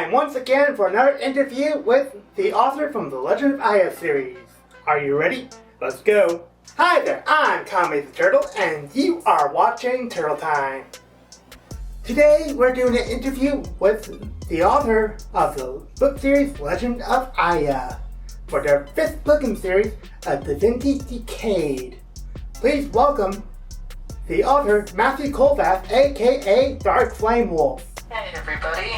time once again for another interview with the author from the Legend of Ayha series. Are you ready? Let's go. Hi there, I'm Kame the Turtle, and you are watching Turtle Time. Today we're doing an interview with the author of the book series Legend of Ayha for their 5th book in the series, A Divinity Decayed. Please welcome the author Matthew Colvath, aka Darkflamewolf. Hey everybody,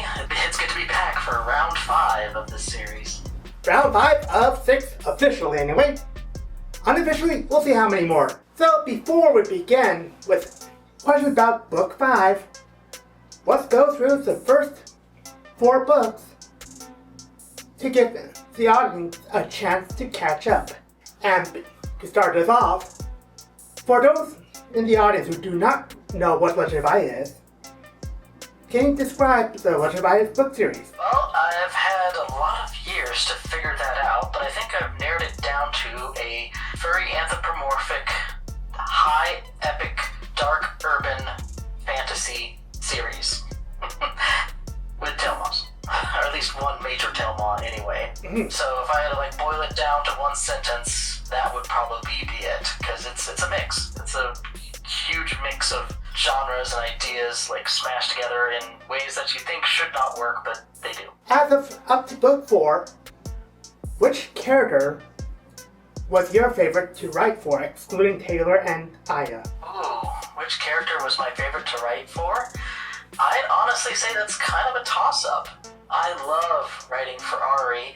it's good to be back for round 5 of this series. Round 5 of 6, officially anyway. Unofficially, we'll see how many more. So before we begin with questions about book 5, let's go through the first 4 books to give the audience a chance to catch up. And to start us off, for those in the audience who do not know what Legend of Ayha is, can you describe the Legend of Ayha's book series? Well, I've had a lot of years to figure that out, but I think I've narrowed it down to a furry anthropomorphic, high epic, dark urban fantasy series. With Tailmaws. Or at least one major Tailmaw anyway. Mm-hmm. So if I had to boil it down to one sentence, that would probably be it, because it's a mix. It's a huge mix of genres and ideas smashed together in ways that you think should not work, but they do. As of up to book 4, which character was your favorite to write for, excluding Steallar and Ahya? Ooh, which character was my favorite to write for? I'd honestly say that's kind of a toss-up. I love writing for Ari.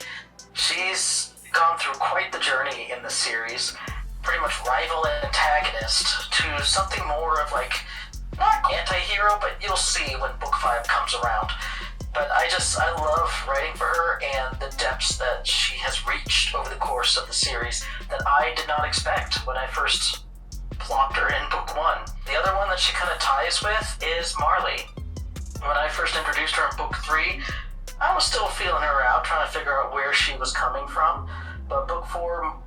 She's gone through quite the journey in the series. Pretty much rival antagonist to something more of not anti-hero, but you'll see when book 5 comes around. But I love writing for her and the depths that she has reached over the course of the series that I did not expect when I first plopped her in book 1. The other one that she kind of ties with is Marley. When I first introduced her in book 3, I was still feeling her out, trying to figure out where she was coming from, but book 4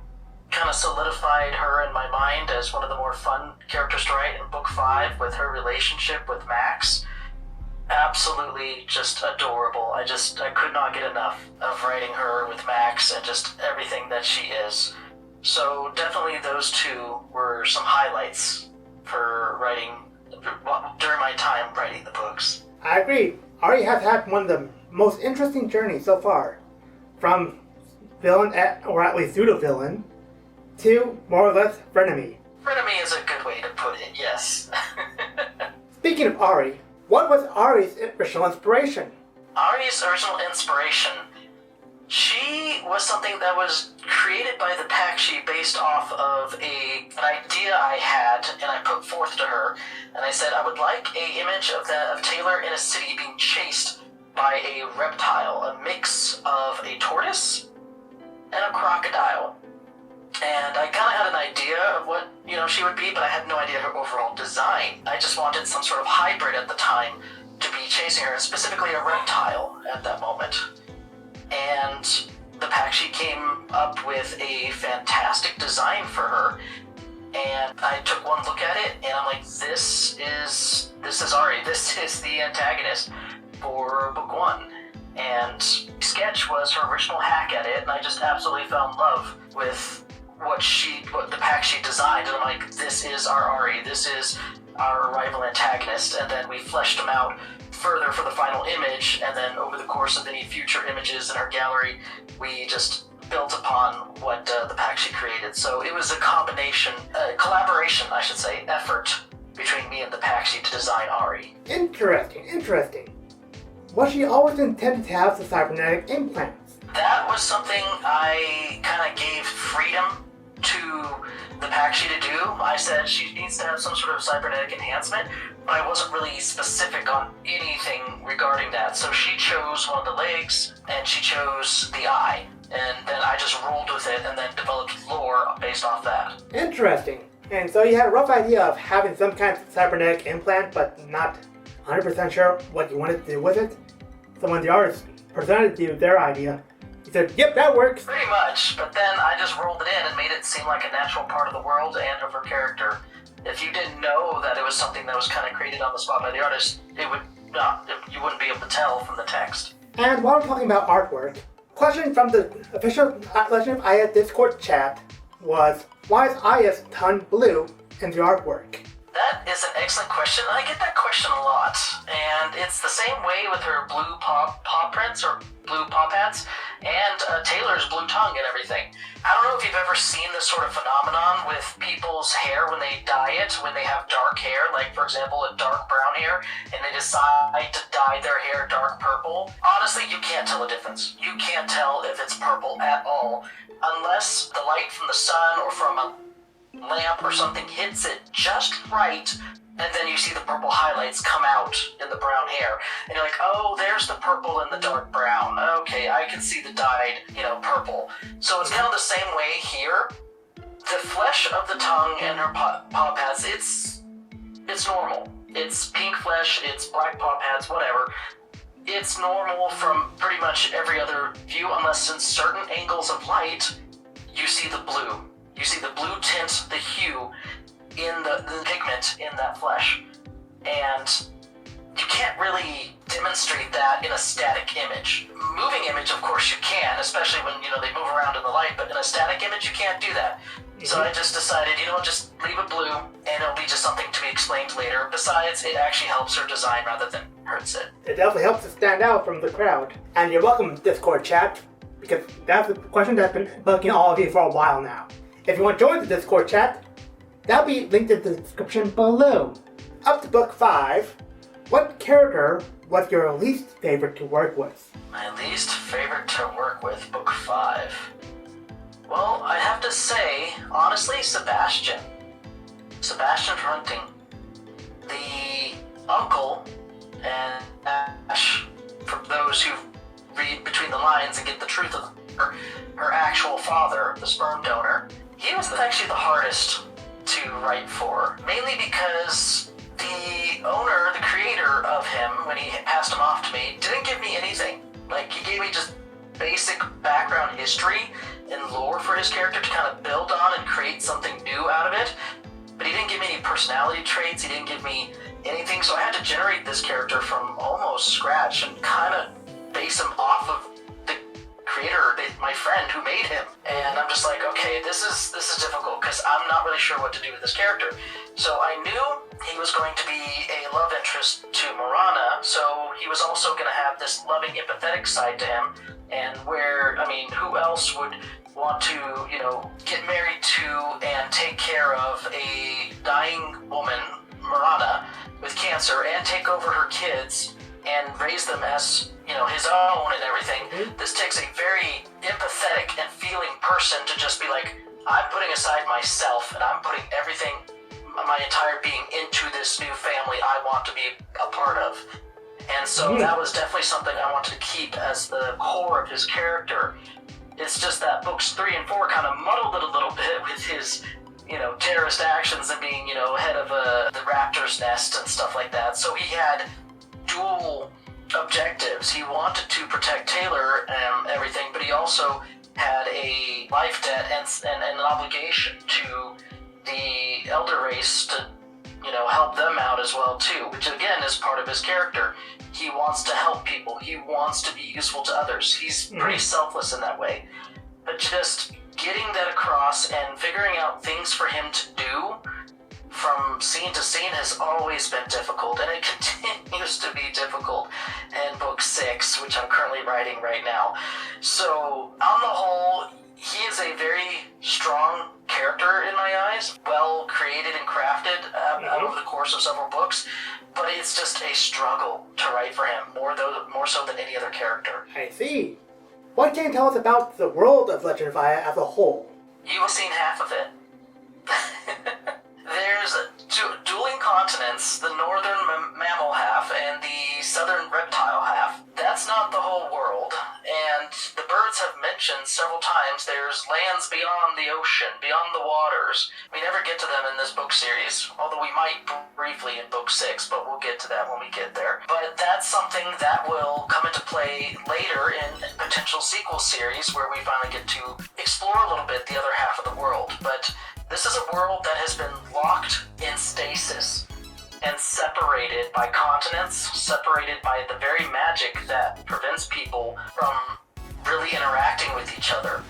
kind of solidified her in my mind as one of the more fun characters to write. In book 5, with her relationship with Max, absolutely just adorable. I could not get enough of writing her with Max and just everything that she is. So definitely those two were some highlights for writing during my time writing the books. I agree. Ari has had one of the most interesting journeys so far. From villain, or at least pseudo-villain, to more or less frenemy. Frenemy is a good way to put it, yes. Speaking of Ari, what was Ari's original inspiration? Ari's original inspiration, she was something that was created by the Pakshi based off of an idea I had, and I put forth to her, and I said I would like an image of Steallar in a city being chased by a reptile, a mix of a tortoise and a crocodile. And I kind of had an idea of what, she would be, but I had no idea her overall design. I just wanted some sort of hybrid at the time to be chasing her, and specifically a reptile at that moment. And the Pakshi came up with a fantastic design for her, and I took one look at it, and I'm like, this is Ari, this is the antagonist for book 1. And Sketch was her original hack at it, and I just absolutely fell in love with what the Pakshi designed, and I'm like, this is our Ari, this is our rival antagonist, and then we fleshed them out further for the final image, and then over the course of any future images in our gallery, we just built upon what the Pakshi created. So it was a collaboration, I should say, effort between me and the Pakshi to design Ari. Interesting. Was she always intended to have the cybernetic implants? That was something I kind of gave freedom to the Pakshi to do. I said she needs to have some sort of cybernetic enhancement, but I wasn't really specific on anything regarding that. So she chose one of the legs, and she chose the eye, and then I just rolled with it and then developed lore based off that. Interesting. And so you had a rough idea of having some kind of cybernetic implant, but not 100% sure what you wanted to do with it. So when the artist presented you their idea, you said, yep, that works. Pretty much, but then I just rolled it in and made it seem like a natural part of the world and of her character. If you didn't know that it was something that was kind of created on the spot by the artist, you wouldn't be able to tell from the text. And while we're talking about artwork, question from the official Legend of Ayha Discord chat was, why is Ahya's tongue blue in the artwork? That is an excellent question. I get that question a lot, and it's the same way with her blue paw prints or blue paw pads, and Taylor's blue tongue and everything. I don't know if you've ever seen this sort of phenomenon with people's hair when they dye it, when they have dark hair, like for example a dark brown hair, and they decide to dye their hair dark purple. Honestly, you can't tell a difference. You can't tell if it's purple at all, unless the light from the sun or from a lamp or something hits it just right, and then you see the purple highlights come out in the brown hair, and you're like, oh, there's the purple and the dark brown. Okay, I can see the dyed, purple. So it's kind of the same way here. The flesh of the tongue and her paw pads, it's normal. It's pink flesh, it's black paw pads, whatever. It's normal from pretty much every other view, unless in certain angles of light, you see the blue. You see the blue tint, the hue, in the pigment in that flesh. And you can't really demonstrate that in a static image. Moving image, of course you can, especially when, they move around in the light, but in a static image you can't do that. Mm-hmm. So I just decided, just leave it blue, and it'll be just something to be explained later. Besides, it actually helps her design rather than hurts it. It definitely helps it stand out from the crowd. And you're welcome, Discord chat, because that's a question that's been bugging all of you for a while now. If you want to join the Discord chat, that'll be linked in the description below. Up to book 5, what character was your least favorite to work with? My least favorite to work with, book 5. Well, I have to say, honestly, Sebastian. Sebastian Hunting. The uncle and Ash, for those who read between the lines and get the truth of her actual father, the sperm donor. He was actually the hardest to write for, mainly because the owner, the creator of him, when he passed him off to me, didn't give me anything. Like, he gave me just basic background history and lore for his character to kind of build on and create something new out of it, but he didn't give me any personality traits, he didn't give me anything, so I had to generate this character from almost scratch and kind of base him off of creator, my friend who made him, and I'm just like, okay, this is difficult because I'm not really sure what to do with this character. So I knew he was going to be a love interest to Marana, so he was also going to have this loving, empathetic side to him, and who else would want to, get married to and take care of a dying woman, Marana, with cancer, and take over her kids and raise them as his own and everything. Mm-hmm. This takes a very empathetic and feeling person to just be like, I'm putting aside myself and I'm putting everything, my entire being, into this new family I want to be a part of. And so that was definitely something I wanted to keep as the core of his character. It's just that books 3 and 4 kind of muddled it a little bit with his terrorist actions and being head of the raptor's nest and stuff like that. So he had dual objectives. He wanted to protect Taylor and everything, but he also had a life debt and an obligation to the elder race to help them out as well too, which again is part of his character. He wants to help people, he wants to be useful to others. He's pretty selfless in that way, but just getting that across and figuring out things for him to do from scene to scene has always been difficult, and it continues to be difficult in book 6, which I'm currently writing right now. So, on the whole, he is a very strong character in my eyes, well created and crafted over the course of several books, but it's just a struggle to write for him, more so than any other character. I see. What can you tell us about the world of Legend of Ayha as a whole? You've seen half of it. There's dueling continents, the northern mammal half and the southern reptile half. That's not the whole world, and the birds have mentioned several times there's lands beyond the ocean, beyond the waters. We never get to them in this book series, although we might briefly in book 6, but we'll get to that when we get there. But that's something that will come into play later in potential sequel series where we finally get to explore a little bit the other half of the world. But this is a world that has been locked in stasis and separated by continents, separated by the very magic that prevents people from really interacting with each other.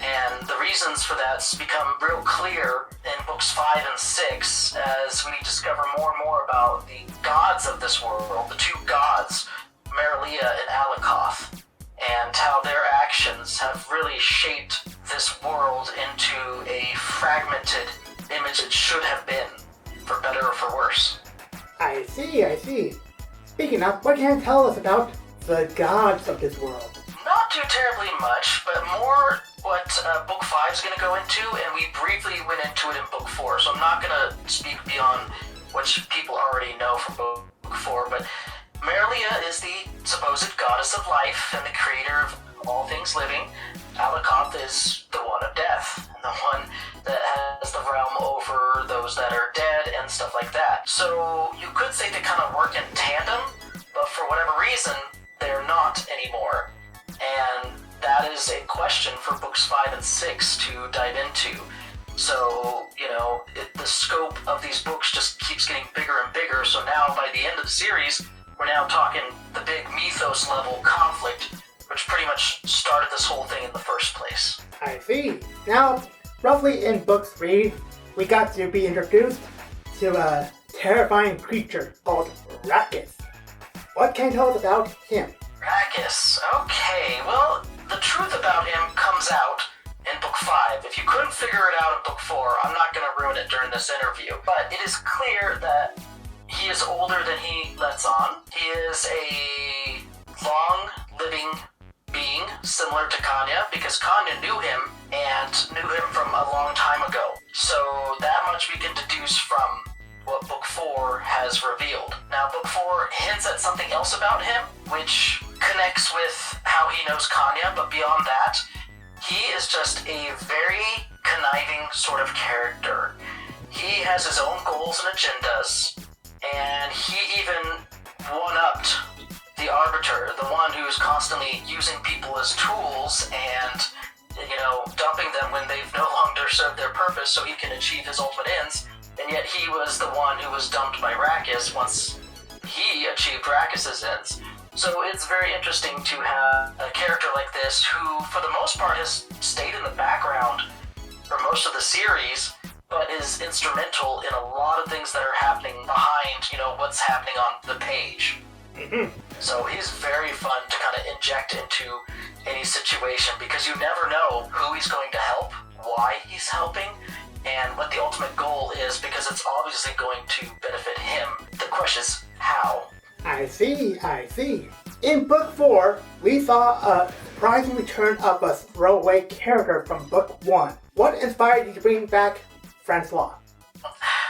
And the reasons for that's become real clear in books 5 and 6 as we discover more and more about the gods of this world, the two gods, Marilia and Alakoth, and how their actions have really shaped this world into a fragmented image it should have been, for better or for worse. I see. Speaking of, what can you tell us about the gods of this world? Not too terribly much, but more what Book 5 is going to go into, and we briefly went into it in Book 4, so I'm not going to speak beyond what people already know from Book 4, but Marilia is the supposed goddess of life and the creator of all things living. Alakoth is the one of death, and the one that has the realm over those that are dead and stuff like that. So you could say they kind of work in tandem, but for whatever reason, they're not anymore. And that is a question for books 5 and 6 to dive into. So, the scope of these books just keeps getting bigger and bigger, so now by the end of the series, we're now talking the big mythos level conflict, which pretty much started this whole thing in the first place. I see. Now, roughly in book 3, we got to be introduced to a terrifying creature called Rakis. What can you tell us about him? Rakis. Okay, well, the truth about him comes out in book 5. If you couldn't figure it out in book 4, I'm not going to ruin it during this interview, but it is clear that he is older than he lets on. He is a long-living being similar to Kanya, because Kanya knew him and knew him from a long time ago. So that much we can deduce from what book 4 has revealed. Now, book 4 hints at something else about him, which connects with how he knows Kanya, but beyond that, he is just a very conniving sort of character. He has his own goals and agendas, and he even one-upped the Arbiter, the one who's constantly using people as tools and, dumping them when they've no longer served their purpose so he can achieve his ultimate ends. And yet he was the one who was dumped by Rakis once he achieved Rakis' ends. So it's very interesting to have a character like this who, for the most part, has stayed in the background for most of the series, but is instrumental in a lot of things that are happening behind, what's happening on the page. Mm-hmm. So he's very fun to kind of inject into any situation, because you never know who he's going to help, why he's helping, and what the ultimate goal is, because it's obviously going to benefit him. The question is, how? I see. In book 4, we saw a surprising return of a throwaway character from book 1. What inspired you to bring back Francois?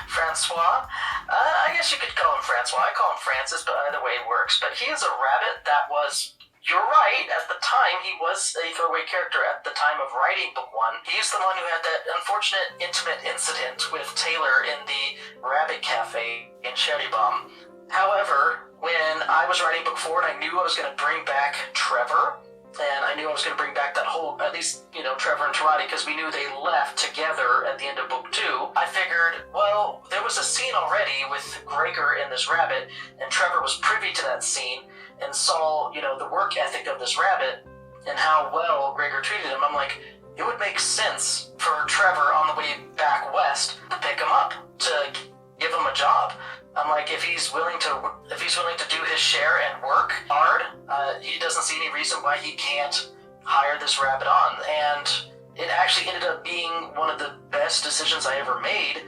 Francois? I guess you could call him Francois. I call him Francis, but either way works. But he is a rabbit that was... You're right, at the time, he was a throwaway character at the time of writing book 1. He's the one who had that unfortunate intimate incident with Taylor in the Rabbit Cafe in Cherry Bomb. However, when I was writing book 4 and I knew I was going to bring back Trevor, and I knew I was going to bring back that whole, at least, Trevor and Tarati, because we knew they left together at the end of book 2, I figured, well, there was a scene already with Gregor and this rabbit, and Trevor was privy to that scene, and saw, the work ethic of this rabbit, and how well Gregor treated him. I'm like, it would make sense for Trevor on the way back west to pick him up, to give him a job. I'm like, if he's willing to do his share and work hard, he doesn't see any reason why he can't hire this rabbit on. And it actually ended up being one of the best decisions I ever made,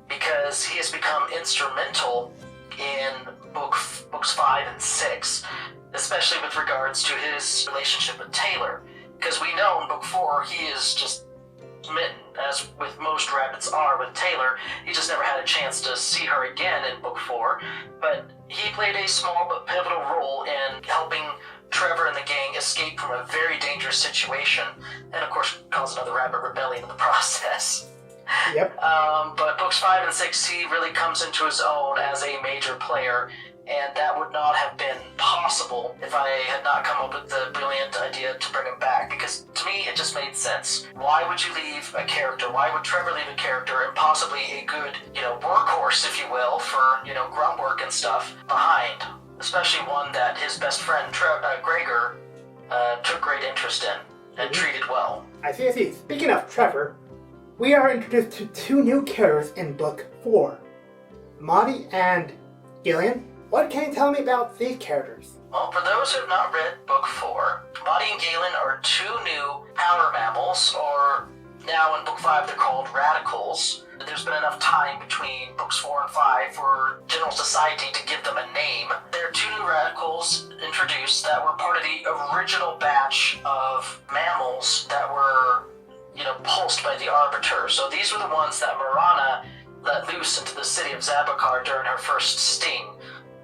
because he has become instrumental in books 5 and 6, especially with regards to his relationship with Taylor. Because we know in book 4 he is just smitten, as with most rabbits are with Taylor. He just never had a chance to see her again in book 4, but he played a small but pivotal role in helping Trevor and the gang escape from a very dangerous situation, and of course cause another rabbit rebellion in the process. Yep. But books 5 and 6, he really comes into his own as a major player, and that would not have been possible if I had not come up with the brilliant idea to bring him back, because to me it just always made sense. Why would you leave a character? Why would Trevor leave a character and possibly a good, workhorse, if you will, for, grunt work and stuff behind? Especially one that his best friend, Gregor, took great interest in and treated well. I see. Speaking of Trevor, we are introduced to two new characters in Book 4. Monty and Gillian. What can you tell me about these characters? Well, for those who have not read Book 4, Monty and Galen are two new power mammals, or now in Book 5 they're called radicals. There's been enough time between Books 4 and 5 for general society to give them a name. There are two new radicals introduced that were part of the original batch of mammals that were, pulsed by the Arbiter. So these were the ones that Marana let loose into the city of Zabakar during her first sting.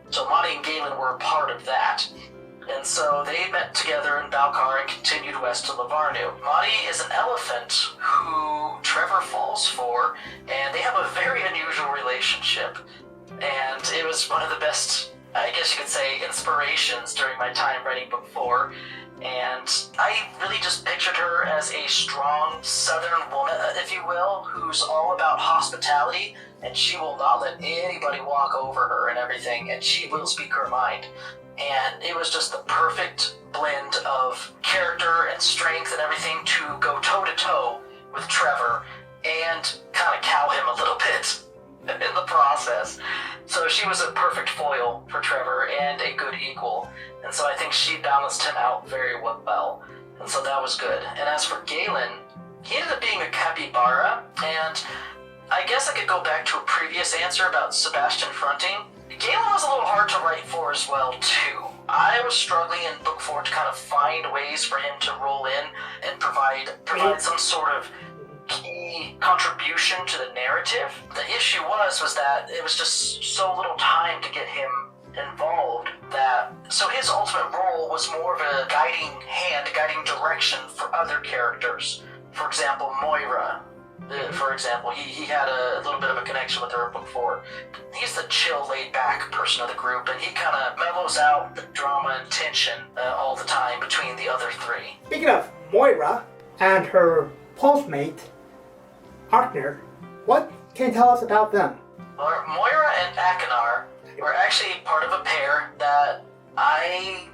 So Monty and Galen were a part of that. And so they met together in Balkar and continued west to Lavarnu. Monty is an elephant who Trevor falls for, and they have a very unusual relationship. And it was one of the best, I guess you could say, inspirations during my time writing Book 4. And I really just pictured her as a strong southern woman, if you will, who's all about hospitality, and she will not let anybody walk over her and everything, and she will speak her mind. And it was just the perfect blend of character and strength and everything to go toe-to-toe with Trevor and kind of cow him a little bit in the process. So she was a perfect foil for Trevor and a good equal. And so I think she balanced him out very well. And so that was good. And as for Galen, he ended up being a capybara. And I guess I could go back to a previous answer about Sebastian fronting. Galen was a little hard to write for as well, too. I was struggling in Book 4 to kind of find ways for him to roll in and provide some sort of key contribution to the narrative. The issue was that it was just so little time to get him involved so his ultimate role was more of a guiding hand, guiding direction for other characters. For example, Moira. He had a little bit of a connection with her in Book 4. He's the chill, laid-back person of the group, and he kind of mellows out the drama and tension all the time between the other three. Speaking of Moira and her pulse mate, Arkner, what can you tell us about them? Well, Moira and Akinar were actually part of a pair that I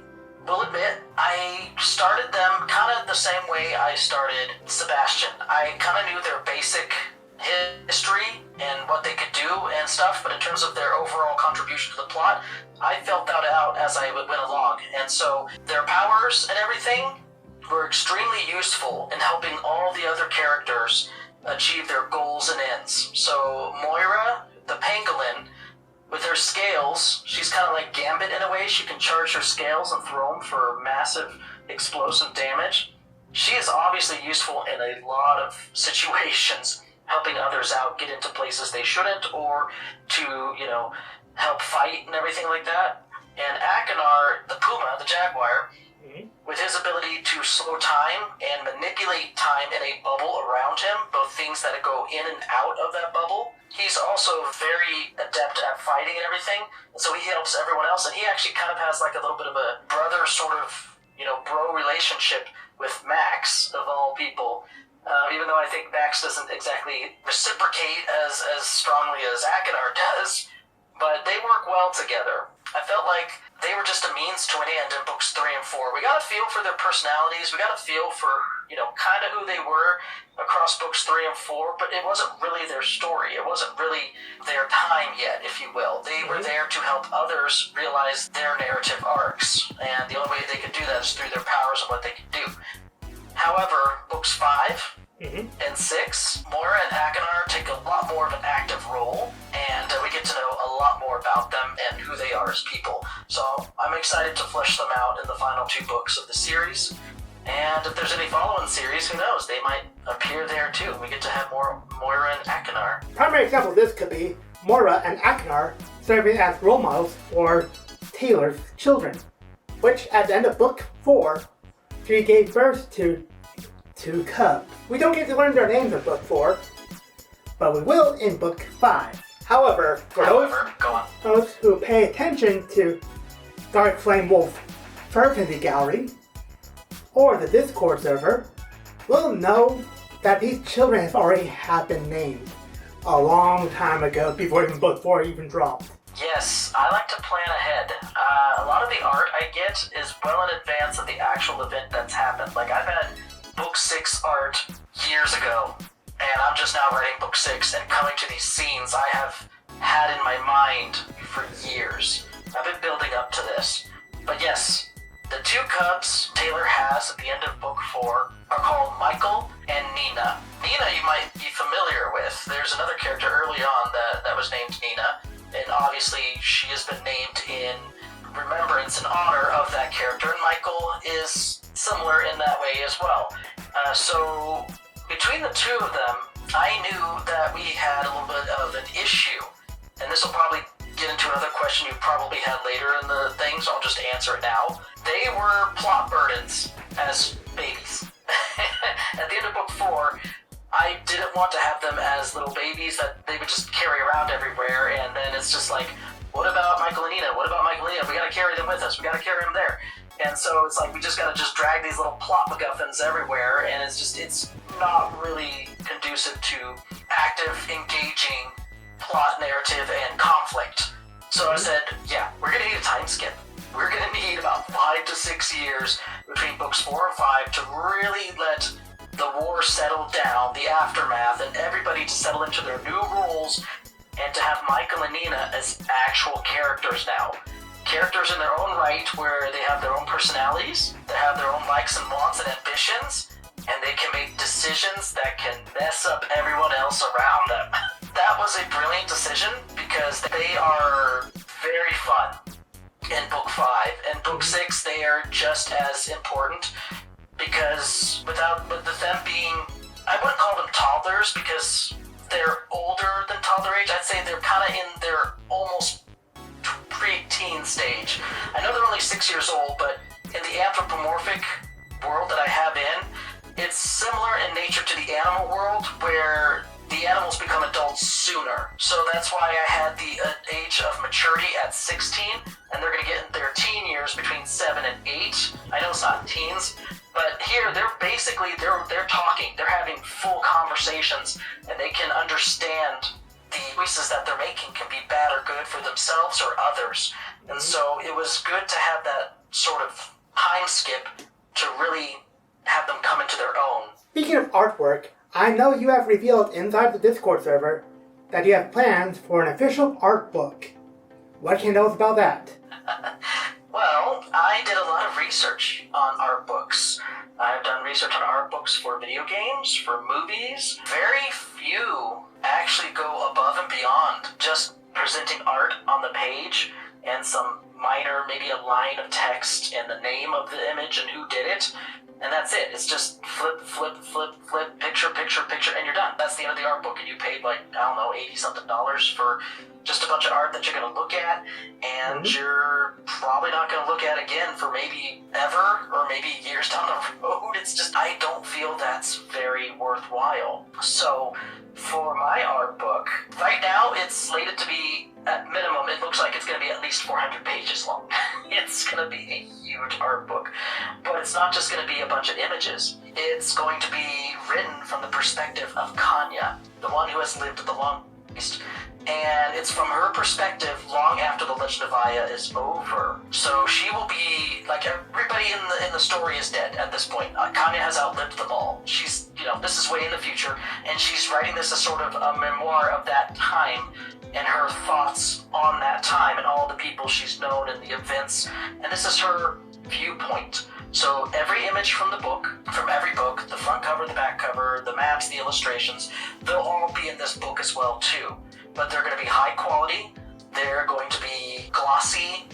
will admit, I started them kind of the same way I started Sebastian. I kind of knew their basic history and what they could do and stuff, but in terms of their overall contribution to the plot, I felt that out as I went along. And so their powers and everything were extremely useful in helping all the other characters achieve their goals and ends. So Moira, the pangolin, with her scales, she's kind of like Gambit in a way. She can charge her scales and throw them for massive explosive damage. She is obviously useful in a lot of situations, helping others out get into places they shouldn't, or to, help fight and everything like that. And Akinar, the puma, the jaguar, with his ability to slow time and manipulate time in a bubble around him, both things that go in and out of that bubble, he's also very adept at fighting and everything, and so he helps everyone else, and he actually kind of has like a little bit of a brother sort of, bro relationship with Max, of all people, even though I think Max doesn't exactly reciprocate as strongly as Akinar does, but they work well together. I felt like they were just a means to an end in Books 3 and 4. We got a feel for their personalities, we got a feel for, kind of who they were across Books 3 and 4, but it wasn't really their story. It wasn't really their time yet, if you will. They were there to help others realize their narrative arcs, and the only way they could do that is through their powers and what they could do. However, Books 5 and 6, Moira and Akinar take a lot more of an active role, and we get to know a lot more about them and who they are as people. So I'm excited to flesh them out in the final 2 books of the series. And if there's any following series, who knows? They might appear there too. We get to have more Moira and Akinar. Primary example of this could be Moira and Akinar serving as role models for Taylor's children, which at the end of Book 4, she gave birth to 2 cubs. We don't get to learn their names in Book 4, but we will in Book 5. However, for those who pay attention to Darkflamewolf Fervency Gallery, or the Discord server, will know that these children have already been named a long time ago before even book 4 even dropped. Yes, I like to plan ahead. A lot of the art I get is well in advance of the actual event that's happened. Like, I've had book 6 art years ago, and I'm just now writing book 6 and coming to these scenes I have had in my mind for years. I've been building up to this. But yes, the 2 cubs Taylor has at the end of book 4 are called Michael and Nina. Nina you might be familiar with. There's another character early on that was named Nina, and obviously she has been named in remembrance and honor of that character, and Michael is similar in that way as well. So between the 2 of them, I knew that we had a little bit of an issue, and this will probably get into another question you probably had later in the thing, so I'll just answer it now. They were plot burdens as babies. At the end of book 4, I didn't want to have them as little babies that they would just carry around everywhere, and then it's just like, what about Michael and Nina? What about Michael and Nina? We gotta carry them with us. We gotta carry them there. And so it's like, we just gotta just drag these little plot MacGuffins everywhere, and it's not really conducive to active, engaging plot narrative and conflict. So I said, yeah, we're gonna need a time skip. We're gonna need about 5 to 6 years between books 4 and 5 to really let the war settle down, the aftermath, and everybody to settle into their new roles, and to have Michael and Nina as actual characters now. Characters in their own right, where they have their own personalities, they have their own likes and wants and ambitions, and they can make decisions that can mess up everyone else around them. That was a brilliant decision because they are very fun in book 5. And book 6, they are just as important because with them being, I wouldn't call them toddlers because they're older than toddler age. I'd say they're kind of in their almost pre-teen stage. I know they're only 6 years old, but in the anthropomorphic world that I have it's similar in nature to the animal world, where the animals become adults sooner. So that's why I had the age of maturity at 16, and they're going to get in their teen years between 7 and 8. I know it's not teens, but here they're basically, they're talking, they're having full conversations, and they can understand the choices that they're making can be bad or good for themselves or others. And so it was good to have that sort of time skip to really have them come into their own. Speaking of artwork, I know you have revealed inside the Discord server that you have plans for an official art book. What can you tell us about that? Well, I did a lot of research on art books. I've done research on art books for video games, for movies. Very few actually go above and beyond just presenting art on the page and some minor, maybe a line of text and the name of the image and who did it. And that's it. It's just flip, flip, flip, flip, picture, picture, picture, and you're done. That's the end of the art book, and you paid like, I don't know, $80-something for just a bunch of art that you're going to look at, and you're probably not going to look at again for maybe ever, or maybe years down the road. It's just, I don't feel that's very worthwhile. So, for my art book, right now it's slated to be, at minimum, it looks like it's going to be at least 400 pages long. It's going to be a huge art book. But it's not just going to be a bunch of images. It's going to be written from the perspective of Kame, the one who has lived the longest. And it's from her perspective long after the Legend of Ayha is over. So she will be, like, everybody in the story is dead at this point. Kame has outlived them all. She's, this is way in the future, and she's writing this as sort of a memoir of that time and her thoughts on that time and all the people she's known and the events. And this is her viewpoint. So every image from the book, from every book, the front cover, the back cover, the maps, the illustrations, they'll all be in this book as well too. But they're going to be high quality, they're going to be glossy,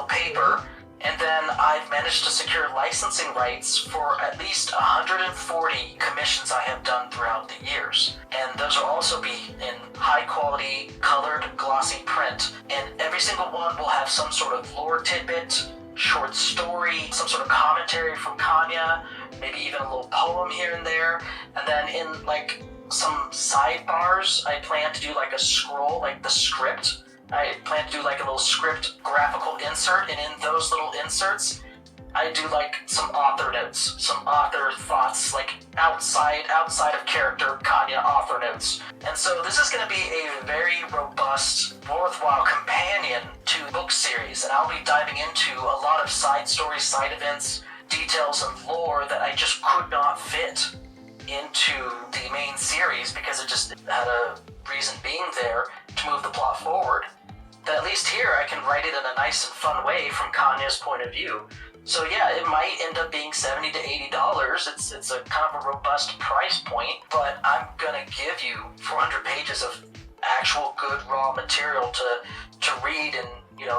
paper, and then I've managed to secure licensing rights for at least 140 commissions I have done throughout the years. And those will also be in high quality, colored, glossy print, and every single one will have some sort of lore tidbit, short story, some sort of commentary from Kame, maybe even a little poem here and there, and then in some sidebars, I plan to do like a scroll, like the script. I plan to do like a little script graphical insert, and in those little inserts, I do like some author notes, some author thoughts, like outside of character Kanye author notes. And so this is going to be a very robust, worthwhile companion to the book series, and I'll be diving into a lot of side stories, side events, details, and lore that I just could not fit into the main series because it just had a reason being there to move the plot forward. But at least here I can write it in a nice and fun way from Kanye's point of view. So yeah, it might end up being $70 to $80. It's a kind of a robust price point, but I'm gonna give you 400 pages of actual good raw material to read and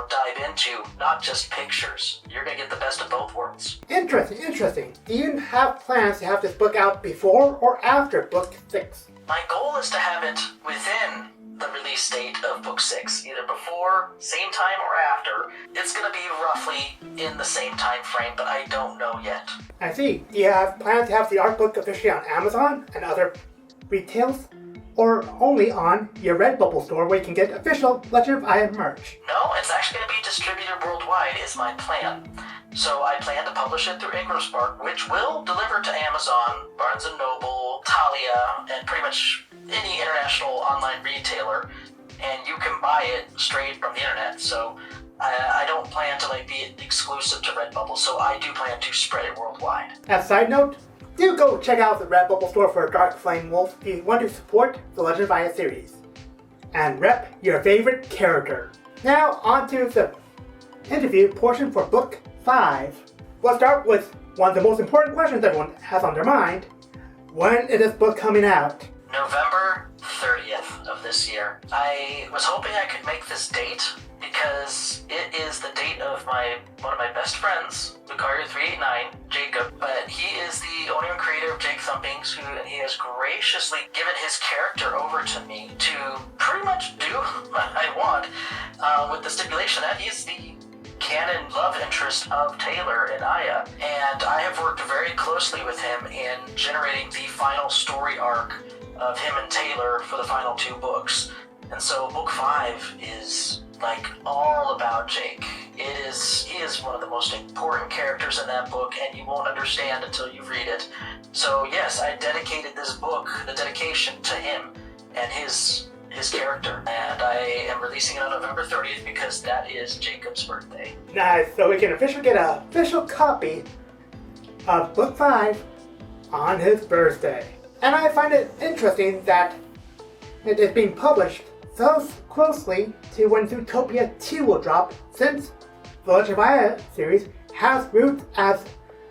dive into, not just pictures. You're gonna get the best of both worlds. Interesting. Do you have plans to have this book out before or after book 6? My goal is to have it within the release date of book 6, either before, same time, or after. It's gonna be roughly in the same time frame, but I don't know yet. I see. Do you have plans to have the art book officially on Amazon and other retails? Or only on your Redbubble store where you can get official Legend of Ayha merch? No, it's actually going to be distributed worldwide is my plan. So I plan to publish it through IngramSpark, which will deliver to Amazon, Barnes & Noble, Talia, and pretty much any international online retailer. And you can buy it straight from the internet. So I don't plan to be exclusive to Redbubble, so I do plan to spread it worldwide. As a side note, do go check out the Redbubble store for Darkflamewolf if you want to support the Legend of Ayha series. And rep your favorite character. Now on to the interview portion for book 5. We'll start with one of the most important questions everyone has on their mind. When is this book coming out? November 30th of this year. I was hoping I could make this date because it is the date of one of my best friends, Lucario389, Jacob, but he is the owner and creator of Jake Thumpings, and he has graciously given his character over to me to pretty much do what I want, with the stipulation that he's the canon love interest of Taylor and Ahya, and I have worked very closely with him in generating the final story arc of him and Taylor for the final 2 books. And so book 5 is all about Jake. He is one of the most important characters in that book, and you won't understand until you read it. So yes, I dedicated this book, the dedication, to him and his character, and I am releasing it on November 30th because that is Jacob's birthday. Nice, so we can officially get an official copy of book 5 on his birthday. And I find it interesting that it is being published so closely to when Zootopia 2 will drop, since the Legend of Ayha series has roots as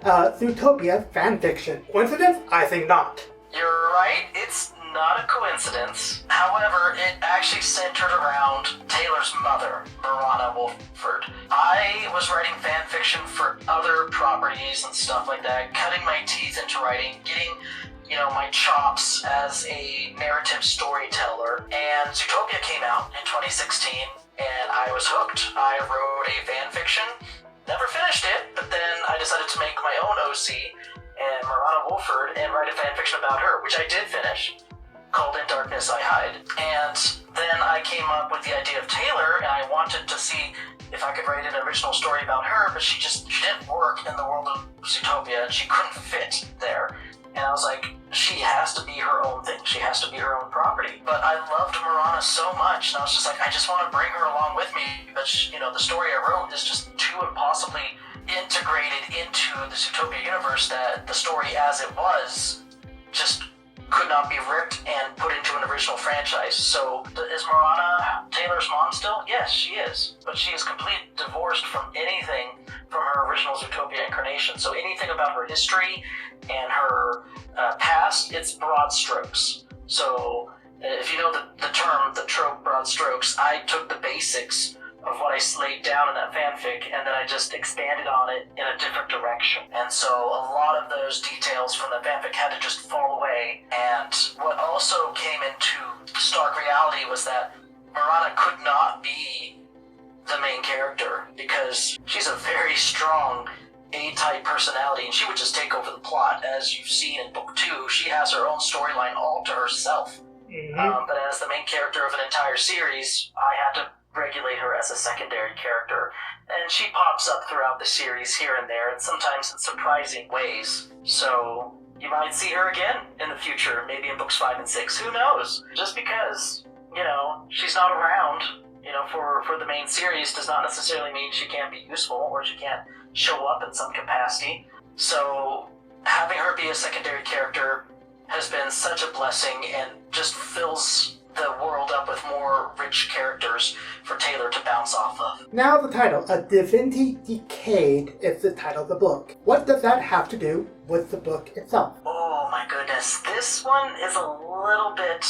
Zootopia fanfiction. Coincidence? I think not. You're right, it's not a coincidence. However, it actually centered around Taylor's mother, Marana Wolford. I was writing fanfiction for other properties and stuff like that, cutting my teeth into writing, getting my chops as a narrative storyteller, and Zootopia came out in 2016, and I was hooked. I wrote a fanfiction, never finished it, but then I decided to make my own OC, and Marana Wolford, and write a fanfiction about her, which I did finish, called In Darkness I Hide. And then I came up with the idea of Taylor, and I wanted to see if I could write an original story about her, but she didn't work in the world of Zootopia, and she couldn't fit there. And I was like, she has to be her own thing. She has to be her own property. But I loved Marana so much, and I was just like, I just want to bring her along with me. But the story I wrote is just too impossibly integrated into the Zootopia universe that the story as it was just could not be ripped and put into an original franchise. So is Marana Taylor's mom still? Yes, she is. But she is completely divorced from anything from her original Zootopia incarnation. So anything about her history and her past, it's broad strokes. So if you know the term, the trope broad strokes, I took the basics of what I laid down in that fanfic, and then I just expanded on it in a different direction. And so a lot of those details from the fanfic had to just fall away. And what also came into stark reality was that Marana could not be the main character because she's a very strong A-type personality, and she would just take over the plot. As you've seen in book 2, she has her own storyline all to herself. But as the main character of an entire series, I had to regulate her as a secondary character. And she pops up throughout the series here and there, and sometimes in surprising ways. So you might see her again in the future, maybe in books 5 and 6, who knows? Just because, she's not around, for the main series does not necessarily mean she can't be useful or she can't show up in some capacity. So having her be a secondary character has been such a blessing and just fills the world up with more rich characters for Taylor to bounce off of. Now the title, A Divinity Decayed, is the title of the book. What does that have to do with the book itself? Oh my goodness, this one is a little bit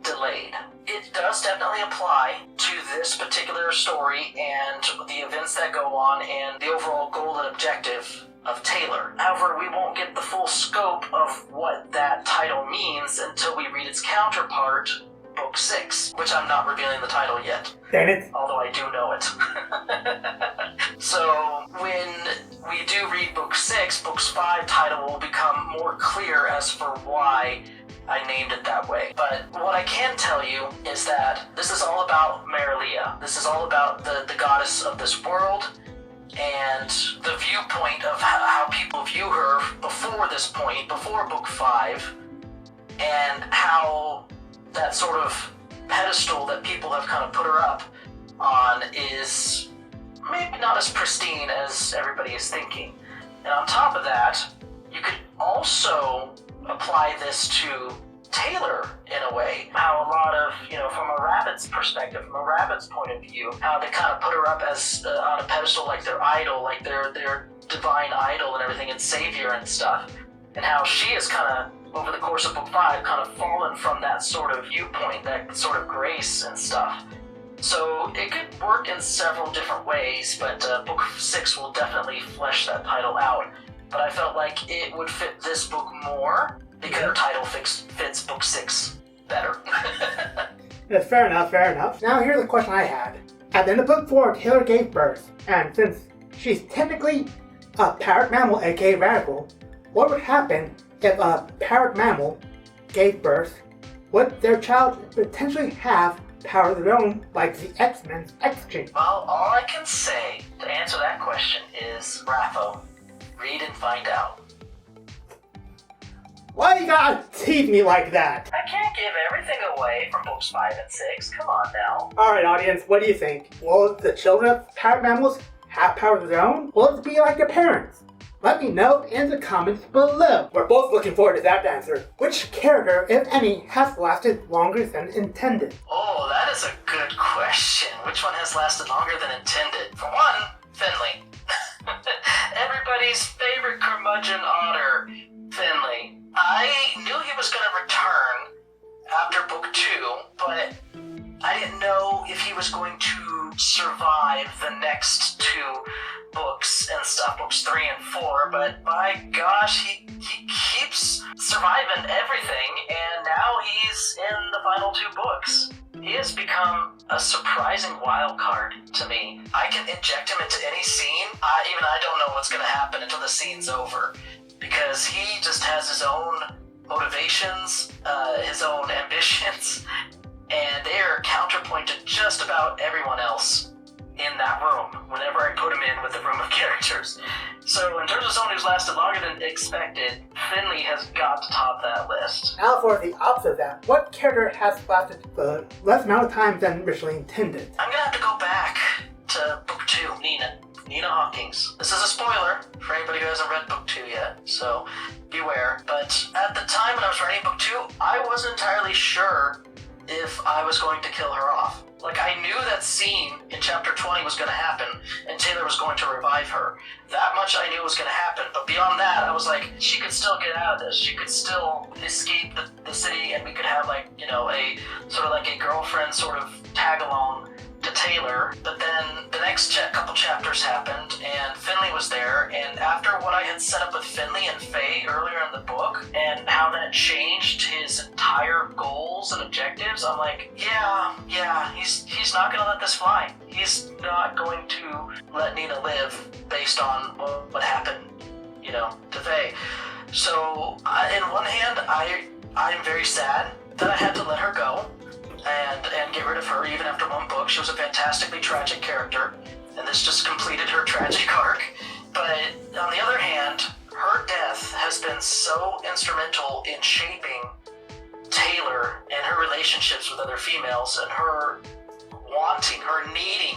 delayed. It does definitely apply to this particular story and the events that go on and the overall goal and objective of Taylor. However, we won't get the full scope of what that title means until we read its counterpart, Book 6, which I'm not revealing the title yet. Dang it. Although I do know it. So, when we do read Book 6, Book's 5 title will become more clear as for why I named it that way. But what I can tell you is that this is all about Marilia. This is all about the goddess of this world and the viewpoint of how people view her before this point, before Book 5, and how that sort of pedestal that people have kind of put her up on is maybe not as pristine as everybody is thinking. And on top of that, you could also apply this to Taylor in a way. How a lot of, from a rabbit's perspective, from a rabbit's point of view, how they kind of put her up as on a pedestal like their idol, like their divine idol and everything, and savior and stuff. And how she is kind of, over the course of Book 5, kind of fallen from that sort of viewpoint, that sort of grace and stuff. So it could work in several different ways, but Book 6 will definitely flesh that title out. But I felt like it would fit this book more because the title fits Book 6 better. Yes, fair enough. Now here's the question I had. At the end of Book 4, Taylor gave birth, and since she's technically a parrot mammal, aka radical, what would happen if a parrot mammal gave birth? Would their child potentially have power of their own, like the X-Men's X-Gene? Well, all I can say to answer that question is, Rapho, read and find out. Why you gotta tease me like that? I can't give everything away from Books 5 and 6. Come on now. Alright, audience, what do you think? Will the children of parrot mammals have power of their own? Will it be like their parents? Let me know in the comments below. We're both looking forward to that answer. Which character, if any, has lasted longer than intended? Oh, that is a good question. Which one has lasted longer than intended? For one, Finley. Everybody's favorite curmudgeon otter, Finley. I knew he was going to return after Book 2, but I didn't know if he was going to survive the next 2 books and stuff, Books 3 and 4, but by gosh, he keeps surviving everything, and now he's in the final 2 books. He has become a surprising wild card to me. I can inject him into any scene. I don't know what's going to happen until the scene's over, because he just has his own motivations, his own ambitions, and they are counterpoint to just about everyone else in that room whenever I put him in with the room of characters. So in terms of someone who's lasted longer than expected, Finley has got to top that list. Now for the opposite of that, what character has lasted the less amount of time than originally intended? I'm gonna have to go back to Book 2, Nina Hawkins. This is a spoiler for anybody who hasn't read Book 2 yet, so beware. But at the time when I was writing Book 2, I wasn't entirely sure if I was going to kill her off. Like, I knew that scene in chapter 20 was going to happen, and Taylor was going to revive her. That much I knew was going to happen, but beyond that, I was like, she could still get out of this. She could still escape the city, and we could have, like, a sort of like a girlfriend sort of tag-along to Taylor. But then the next couple chapters happened, and Finley was there, and after what I had set up with Finley and Faye earlier in the book, and how that changed his entire goals and objectives, I'm like, yeah, he's not gonna let this fly. He's not going to let Nina live based on what happened, to Faye. So, in one hand, I'm very sad that I had to let her go. and get rid of her even after one book. She was a fantastically tragic character, and this just completed her tragic arc. But on the other hand, her death has been so instrumental in shaping Taylor and her relationships with other females, and her needing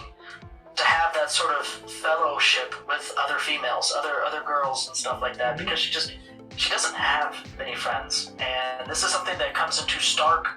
to have that sort of fellowship with other females, other girls and stuff like that, because she doesn't have many friends. And this is something that comes into stark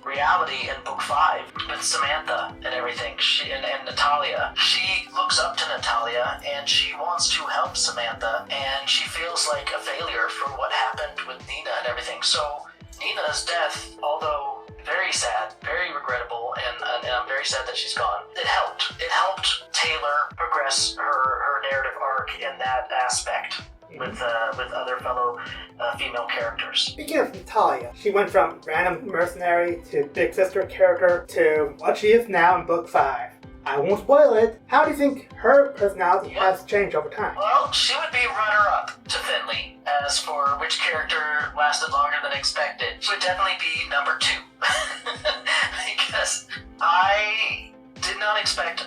reality in book 5 with Samantha and everything. And Natalia. She looks up to Natalia and she wants to help Samantha, and she feels like a failure for what happened with Nina and everything. So Nina's death, although very sad, very regrettable, and I'm very sad that she's gone. It helped. It helped Taylor progress her narrative arc in that aspect with other fellow female characters. Speaking of Natalia, she went from random mercenary to big sister character to what she is now in book 5. I won't spoil it. How do you think her personality has changed over time? Well, she would be runner-up to Finley. As for which character lasted longer than expected, she would definitely be number 2. Because I did not expect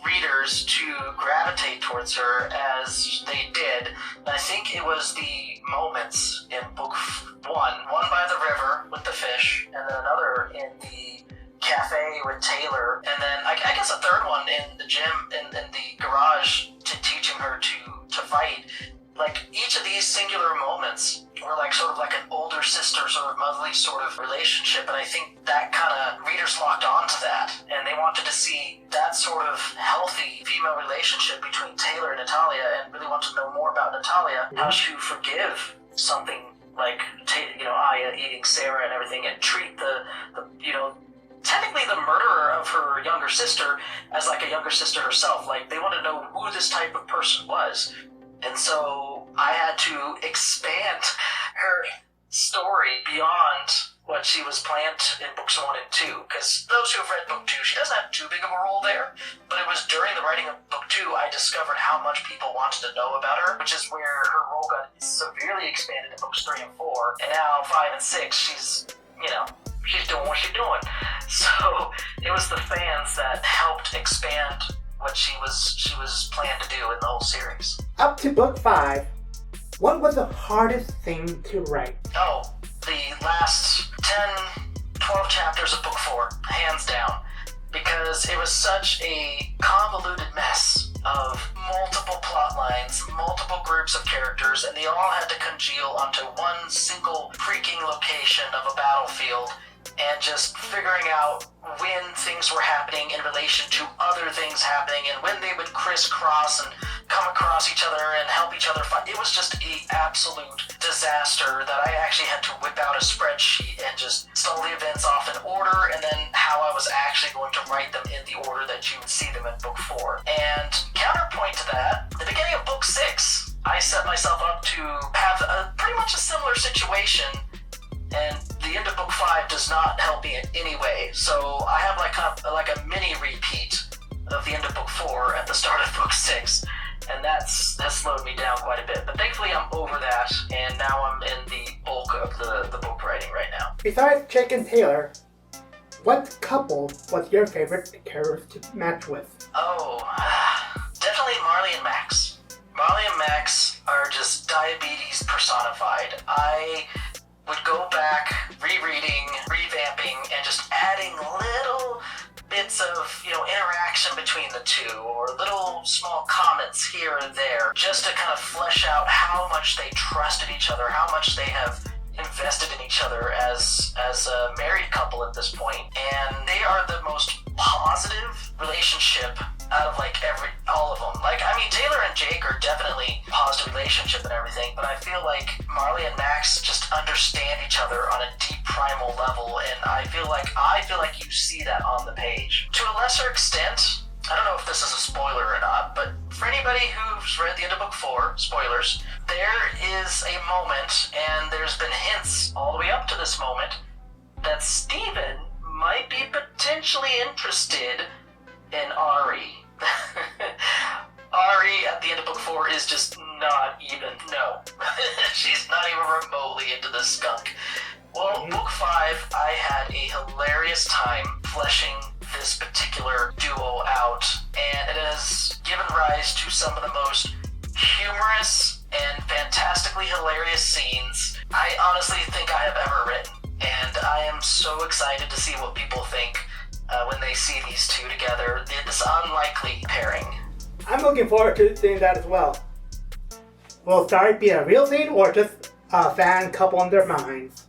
readers to gravitate towards her as they did. I think it was the moments in book 1 by the river with the fish, and then another in the cafe with Taylor, and then I guess a third one in the gym, in the garage, teaching her to fight. Like, each of these singular moments were like sort of like an older sister, sort of motherly sort of relationship, and I think that kind of readers locked onto that, and they wanted to see that sort of healthy female relationship between Taylor and Natalia, and really want to know more about Natalia, how to forgive something like, Ahya eating Sarah and everything, and treat the technically the murderer of her younger sister as like a younger sister herself. Like, they wanted to know who this type of person was. And so I had to expand her story beyond what she was planned in books 1 and 2. Because those who have read book 2, she doesn't have too big of a role there. But it was during the writing of book 2 I discovered how much people wanted to know about her, which is where her role got severely expanded in books 3 and 4. And now 5 and 6, she's doing what she's doing. So it was the fans that helped expand what she was planned to do in the whole series. Up to book 5, what was the hardest thing to write? Oh, the last 10, 12 chapters of book 4, hands down. Because it was such a convoluted mess of multiple plot lines, multiple groups of characters, and they all had to congeal onto one single freaking location of a battlefield, and just figuring out when things were happening in relation to other things happening, and when they would crisscross and come across each other and help each other fight. It was just an absolute disaster that I actually had to whip out a spreadsheet and just stall the events off in order, and then how I was actually going to write them in the order that you would see them in book 4. And counterpoint to that, the beginning of book 6, I set myself up to have pretty much a similar situation, and the end of book 5 does not help me in any way. So I have like a mini repeat of the end of book 4 at the start of book 6, and that's slowed me down quite a bit. But thankfully I'm over that, and now I'm in the bulk of the book writing right now. Besides Jake and Taylor, what couple was your favorite character to match with? Oh, definitely Marley and Max. Marley and Max are just diabetes personified. I would go back, rereading, revamping, and just adding little bits of, interaction between the two, or little small comments here and there, just to kind of flesh out how much they trusted each other, how much they have invested in each other as a married couple at this point. And they are the most positive relationship out of all of them. Taylor and Jake are definitely a positive relationship and everything, but I feel like Marley and Max just understand each other on a deep primal level, and I feel like you see that on the page. To a lesser extent, I don't know if this is a spoiler or not, but for anybody who's read the end of book 4, spoilers, there is a moment, and there's been hints all the way up to this moment, that Steven might be potentially interested in Ari. Ari at the end of book 4 is just not even, no. She's not even remotely into this skunk. Well, book 5, I had a hilarious time fleshing this particular duo out, and it has given rise to some of the most humorous and fantastically hilarious scenes I honestly think I have ever written. And I am so excited to see what people think when they see these two together, this unlikely pairing. I'm looking forward to seeing that as well. Will Starry be a real scene or just a fan couple in their minds?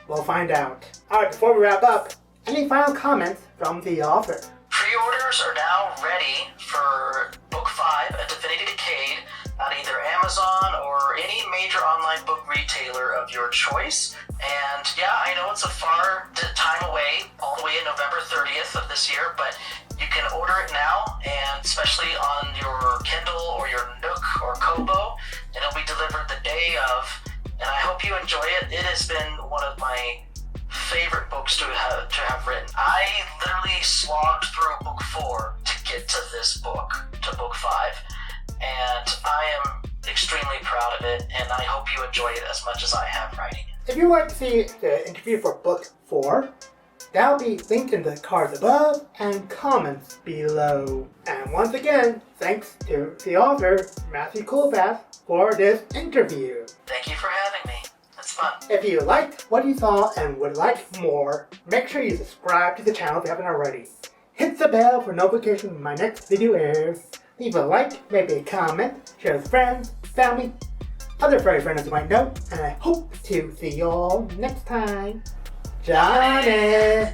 We'll find out. Alright, before we wrap up, any final comments from the author? Pre-orders are now ready for Book 5, A Divinity Decayed, on either Amazon or any major online book retailer of your choice. And yeah, I know it's a far time away, all the way in November 30th of this year, but you can order it now, and especially on your Kindle or your Nook or Kobo, and it'll be delivered the day of. And I hope you enjoy it. It has been one of my favorite books to have written. I literally slogged through book 4 to get to this book, to book 5, and I am extremely proud of it, and I hope you enjoy it as much as I have writing it. If you'd like to see the interview for book 4, that'll be linked in the cards above and comments below. And once again, thanks to the author, Matthew Colvath, for this interview. Thank you for having me. It's fun. If you liked what you saw and would like more, make sure you subscribe to the channel if you haven't already. Hit the bell for notifications when my next video airs. Leave a like, maybe a comment, share with friends, family, other furry friends you might know, and I hope to see you all next time. Johnny!